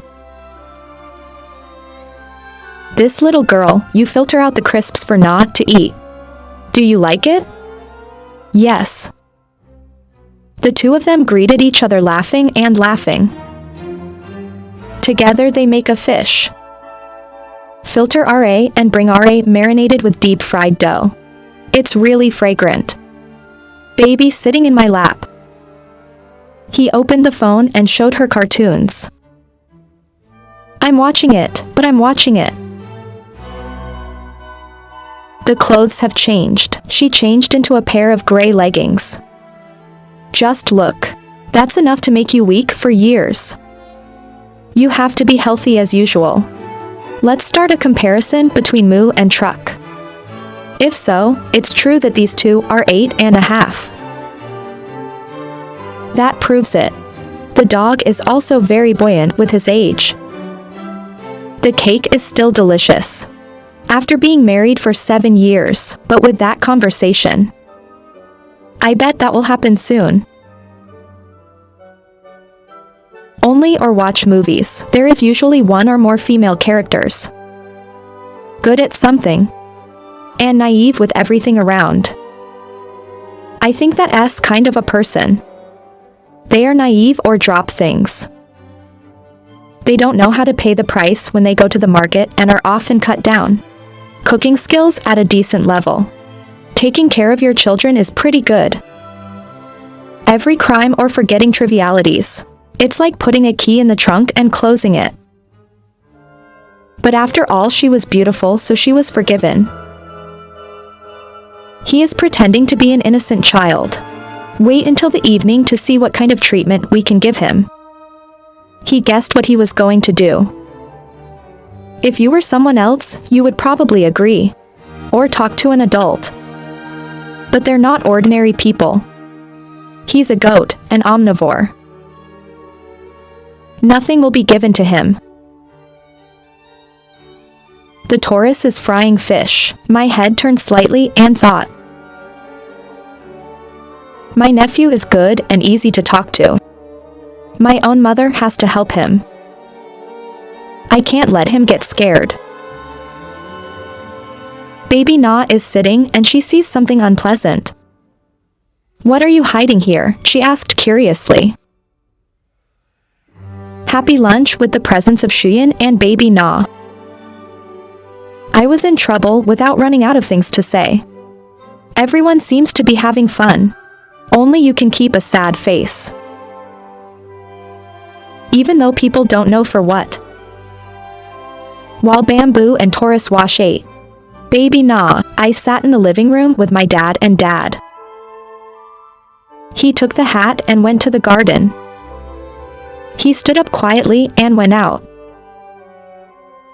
This little girl, you filter out the crisps for Na to eat. Do you like it? Yes. The two of them greeted each other laughing and laughing. Together they make a fish. Filter RA and bring RA marinated with deep fried dough. It's really fragrant. Baby sitting in my lap. He opened the phone and showed her cartoons. I'm watching it, but I'm watching it. The clothes have changed. She changed into a pair of gray leggings. Just look. That's enough to make you weak for years. You have to be healthy as usual. Let's start a comparison between Moo and Truck. If so, it's true that these two are 8.5. That proves it. The dog is also very buoyant with his age. The cake is still delicious. After being married for 7 years, but with that conversation. I bet that will happen soon. Only or watch movies. There is usually one or more female characters. Good at something. And naive with everything around. I think that's kind of a person. They are naive or drop things. They don't know how to pay the price when they go to the market and are often cut down. Cooking skills at a decent level. Taking care of your children is pretty good. Every crime or forgetting trivialities. It's like putting a key in the trunk and closing it. But after all, she was beautiful, so she was forgiven. He is pretending to be an innocent child. Wait until the evening to see what kind of treatment we can give him. He guessed what he was going to do. If you were someone else, you would probably agree. Or talk to an adult. But they're not ordinary people. He's a goat, an omnivore. Nothing will be given to him. The Taurus is frying fish. My head turned slightly and thought. My nephew is good and easy to talk to. My own mother has to help him. I can't let him get scared. Baby Na is sitting and she sees something unpleasant. What are you hiding here? She asked curiously. Happy lunch with the presence of Shuyan and Baby Na. I was in trouble without running out of things to say. Everyone seems to be having fun. Only you can keep a sad face. Even though people don't know for what. While Bamboo and Taurus wash ate. Baby Na, I sat in the living room with my dad and dad. He took the hat and went to the garden. He stood up quietly and went out.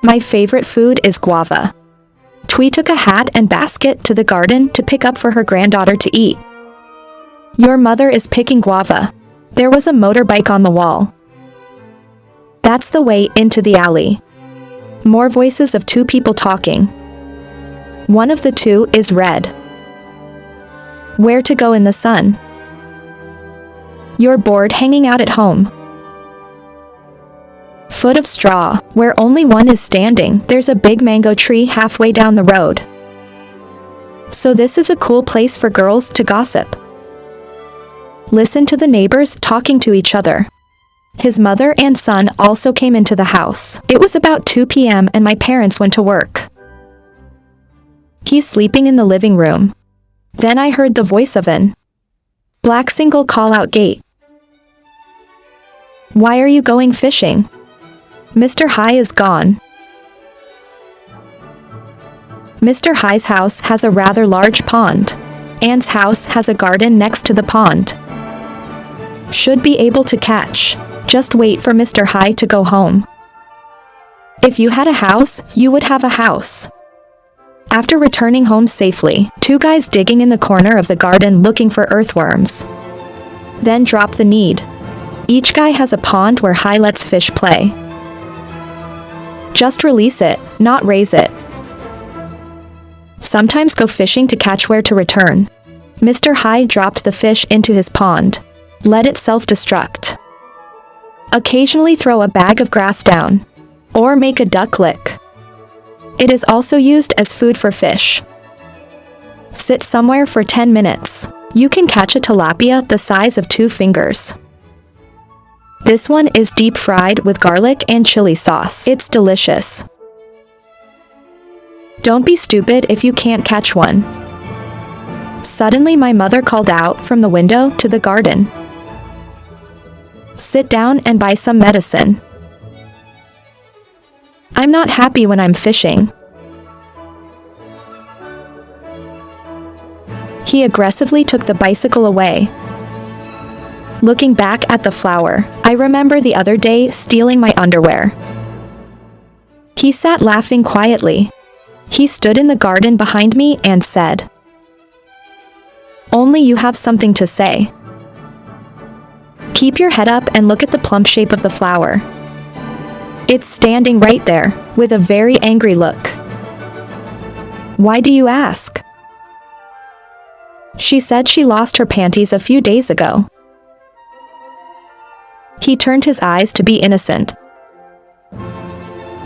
My favorite food is guava. Twee took a hat and basket to the garden to pick up for her granddaughter to eat. Your mother is picking guava. There was a motorbike on the wall. That's the way into the alley. More voices of two people talking. One of the two is red. Where to go in the sun? You're bored hanging out at home. Foot of straw, where only one is standing. There's a big mango tree halfway down the road. So this is a cool place for girls to gossip. Listen to the neighbors talking to each other. His mother and son also came into the house. It was about 2 p.m. and my parents went to work. He's sleeping in the living room. Then I heard the voice of an. Black single call-out gate. Why are you going fishing? Mr. High is gone. Mr. High's house has a rather large pond. Anne's house has a garden next to the pond. Should be able to catch. Just wait for Mr. High to go home. If you had a house, you would have a house. After returning home safely, two guys digging in the corner of the garden looking for earthworms. Then drop the need. Each guy has a pond where High lets fish play. Just release it, not raise it. Sometimes go fishing to catch where to return. Mr. High dropped the fish into his pond. Let it self-destruct. Occasionally throw a bag of grass down. Or make a duck lick. It is also used as food for fish. Sit somewhere for 10 minutes. You can catch a tilapia the size of 2 fingers. This one is deep fried with garlic and chili sauce. It's delicious. Don't be stupid if you can't catch one. Suddenly my mother called out from the window to the garden. Sit down and buy some medicine. I'm not happy when I'm fishing. He aggressively took the bicycle away. Looking back at the flower, I remember the other day stealing my underwear. He sat laughing quietly. He stood in the garden behind me and said, "Only you have something to say. Keep your head up and look at the plump shape of the flower. It's standing right there, with a very angry look. Why do you ask?" She said she lost her panties a few days ago. He turned his eyes to be innocent.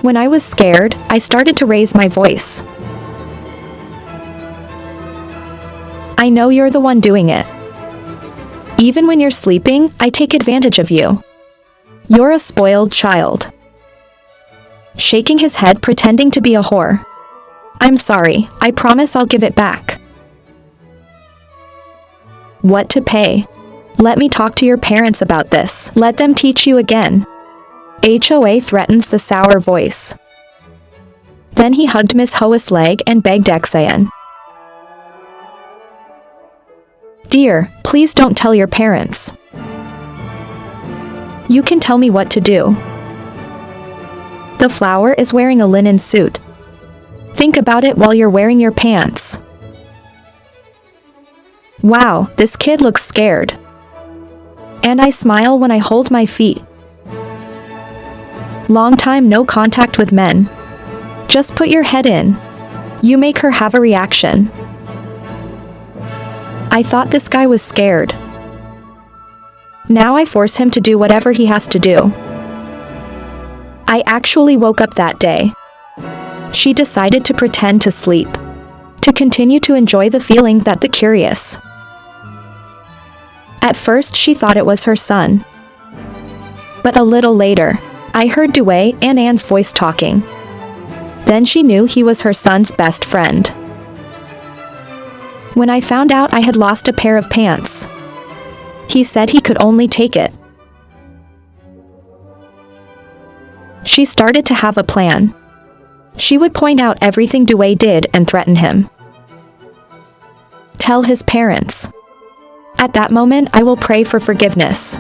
When I was scared, I started to raise my voice. I know you're the one doing it. Even when you're sleeping, I take advantage of you. You're a spoiled child. Shaking his head, pretending to be a whore. I'm sorry, I promise I'll give it back. What to pay? Let me talk to your parents about this. Let them teach you again. HOA threatens the sour voice. Then he hugged Miss Hoa's leg and begged Xan. Dear, please don't tell your parents. You can tell me what to do. The flower is wearing a linen suit. Think about it while you're wearing your pants. Wow, this kid looks scared. And I smile when I hold my feet. Long time no contact with men. Just put your head in. You make her have a reaction. I thought this guy was scared. Now I force him to do whatever he has to do. I actually woke up that day. She decided to pretend to sleep. To continue to enjoy the feeling that the curious. At first she thought it was her son. But a little later, I heard Dewey and Anne's voice talking. Then she knew he was her son's best friend. When I found out I had lost a pair of pants, he said he could only take it. She started to have a plan. She would point out everything Dewey did and threaten him. Tell his parents. At that moment I will pray for forgiveness.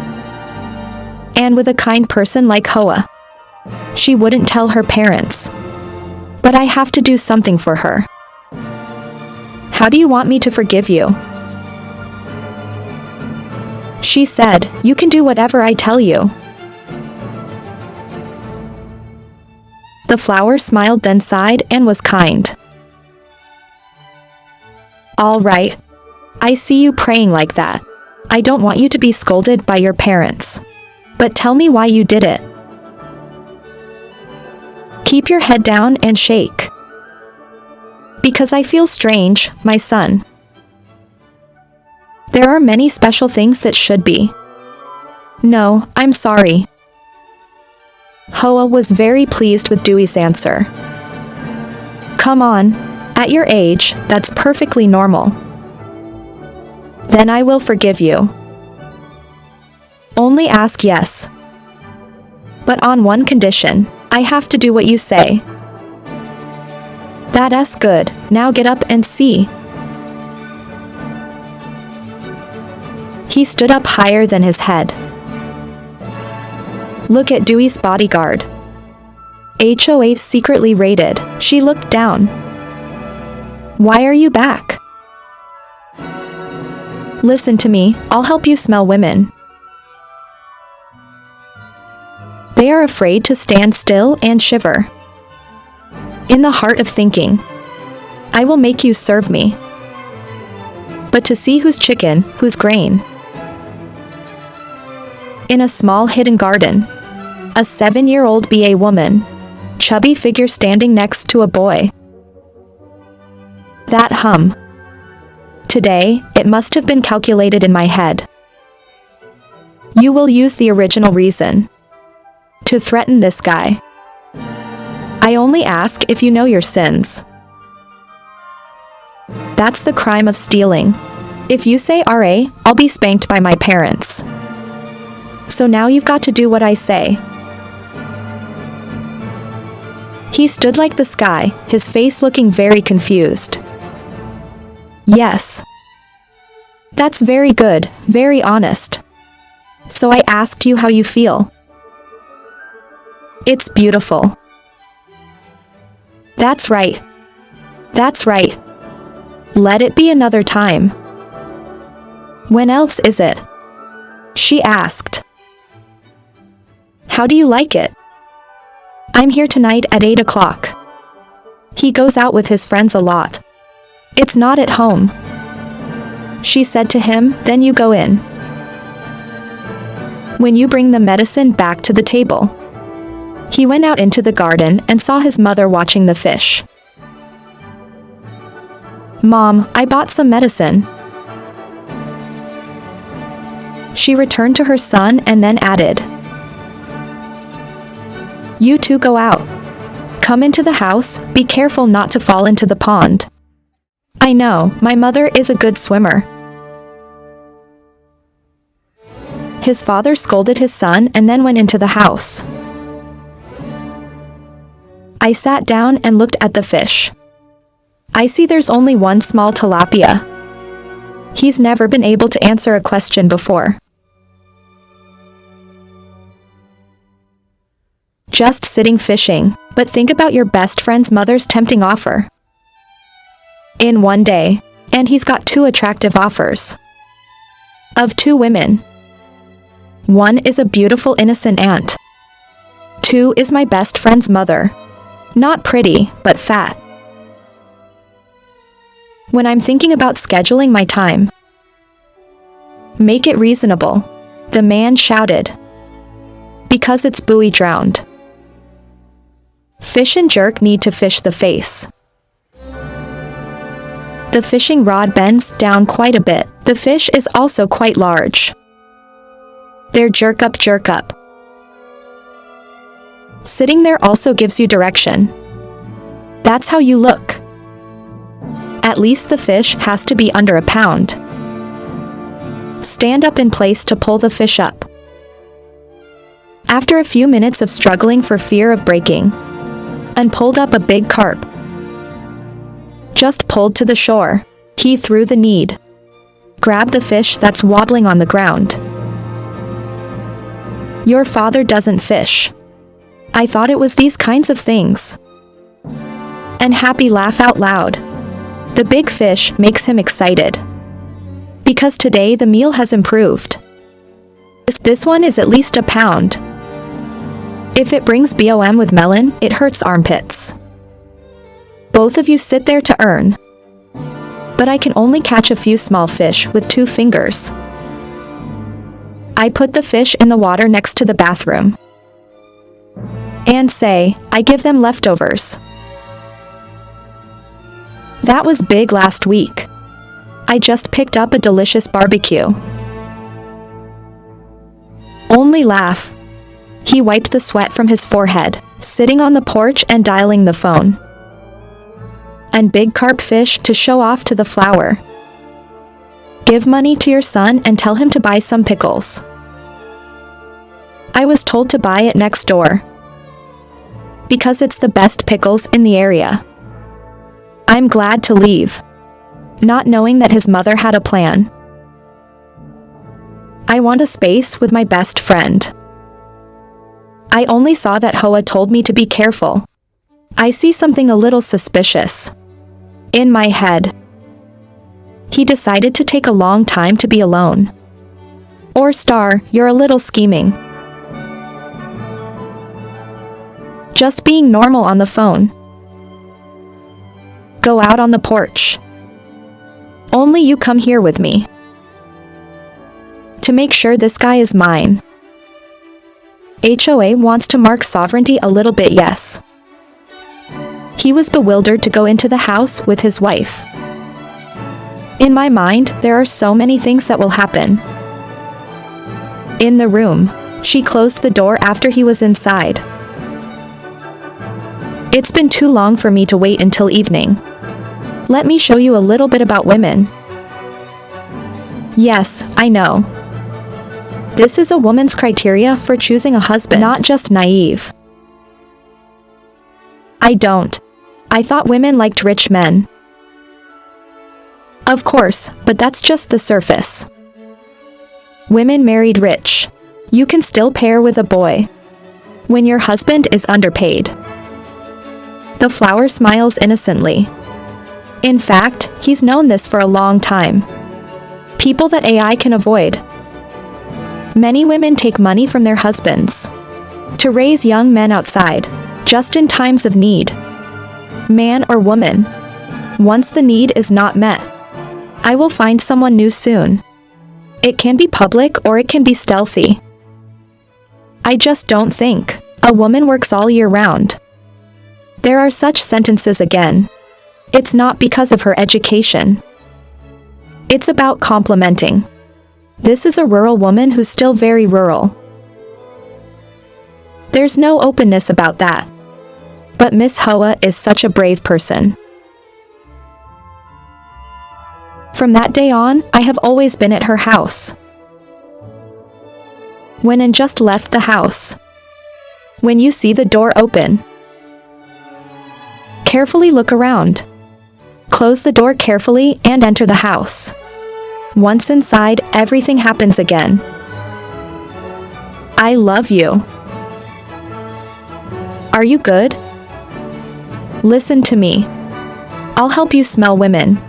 And with a kind person like Hoa, she wouldn't tell her parents. But I have to do something for her. How do you want me to forgive you? She said, you can do whatever I tell you. The flower smiled, then sighed and was kind. All right. I see you praying like that. I don't want you to be scolded by your parents. But tell me why you did it. Keep your head down and shake. Because I feel strange, my son. There are many special things that should be. No, I'm sorry. Hoa was very pleased with Dewey's answer. Come on. At your age, that's perfectly normal. Then I will forgive you. Only ask yes. But on one condition, I have to do what you say. That's good, now get up and see. He stood up higher than his head. Look at Dewey's bodyguard. HOA secretly raided. She looked down. Why are you back? Listen to me, I'll help you smell women. They are afraid to stand still and shiver. In the heart of thinking, I will make you serve me. But to see who's chicken, who's grain. In a small hidden garden, a 7-year-old BA woman, chubby figure standing next to a boy. That hum. Today, it must have been calculated in my head. You will use the original reason to threaten this guy. I only ask if you know your sins. That's the crime of stealing. If you say RA, I'll be spanked by my parents. So now you've got to do what I say. He stood like the sky, his face looking very confused. Yes. That's very good, very honest. So I asked you how you feel. It's beautiful. That's right. That's right. Let it be another time. When else is it? She asked. How do you like it? I'm here tonight at 8 o'clock. He goes out with his friends a lot. It's not at home. She said to him, then you go in. When you bring the medicine back to the table. He went out into the garden and saw his mother watching the fish. Mom, I bought some medicine. She returned to her son and then added, you two go out. Come into the house, be careful not to fall into the pond. I know, my mother is a good swimmer. His father scolded his son and then went into the house. I sat down and looked at the fish. I see there's only one small tilapia. He's never been able to answer a question before. Just sitting fishing, but think about your best friend's mother's tempting offer. In one day, and he's got 2 attractive offers. Of 2 women. 1 is a beautiful innocent aunt. 2 is my best friend's mother. Not pretty, but fat. When I'm thinking about scheduling my time. Make it reasonable, the man shouted. Because it's buoy drowned. Fish and jerk need to fish the face. The fishing rod bends down quite a bit. The fish is also quite large. They're jerk up. Sitting there also gives you direction. That's how you look. At least the fish has to be under a pound. Stand up in place to pull the fish up. After a few minutes of struggling for fear of breaking, and pulled up a big carp. Just pulled to the shore, he threw the need. Grab the fish that's wobbling on the ground. Your father doesn't fish. I thought it was these kinds of things. And happy laugh out loud. The big fish makes him excited. Because today the meal has improved. This one is at least a pound. If it brings BOM with melon, it hurts armpits. Both of you sit there to earn. But I can only catch a few small fish with 2 fingers. I put the fish in the water next to the bathroom. And say, I give them leftovers. That was big last week. I just picked up a delicious barbecue. Only laugh. He wiped the sweat from his forehead, sitting on the porch and dialing the phone. And big carp fish to show off to the flower. Give money to your son and tell him to buy some pickles. I was told to buy it next door, because it's the best pickles in the area. I'm glad to leave, not knowing that his mother had a plan. I want a space with my best friend. I only saw that Hoa told me to be careful. I see something a little suspicious. In my head, he decided to take a long time to be alone. Or Star, you're a little scheming. Just being normal on the phone. Go out on the porch. Only you come here with me. To make sure this guy is mine. HOA wants to mark sovereignty a little bit, yes. He was bewildered to go into the house with his wife. In my mind, there are so many things that will happen. In the room, she closed the door after he was inside. It's been too long for me to wait until evening. Let me show you a little bit about women. Yes, I know. This is a woman's criteria for choosing a husband, not just naive. I don't. I thought women liked rich men. Of course, but that's just the surface. Women married rich. You can still pair with a boy when your husband is underpaid. The flower smiles innocently. In fact, he's known this for a long time. People that AI can avoid. Many women take money from their husbands to raise young men outside, just in times of need. Man or woman. Once the need is not met, I will find someone new soon. It can be public or it can be stealthy. I just don't think a woman works all year round. There are such sentences again. It's not because of her education. It's about complimenting. This is a rural woman who's still very rural. There's no openness about that. But Miss Hoa is such a brave person. From that day on, I have always been at her house. When and just left the house. When you see the door open, carefully look around. Close the door carefully and enter the house. Once inside, everything happens again. I love you. Are you good? Listen to me. I'll help you smell women.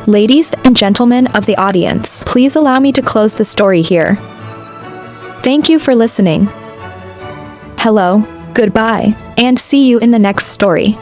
Ladies and gentlemen of the audience, please allow me to close the story here. Thank you for listening. Hello, goodbye, and see you in the next story.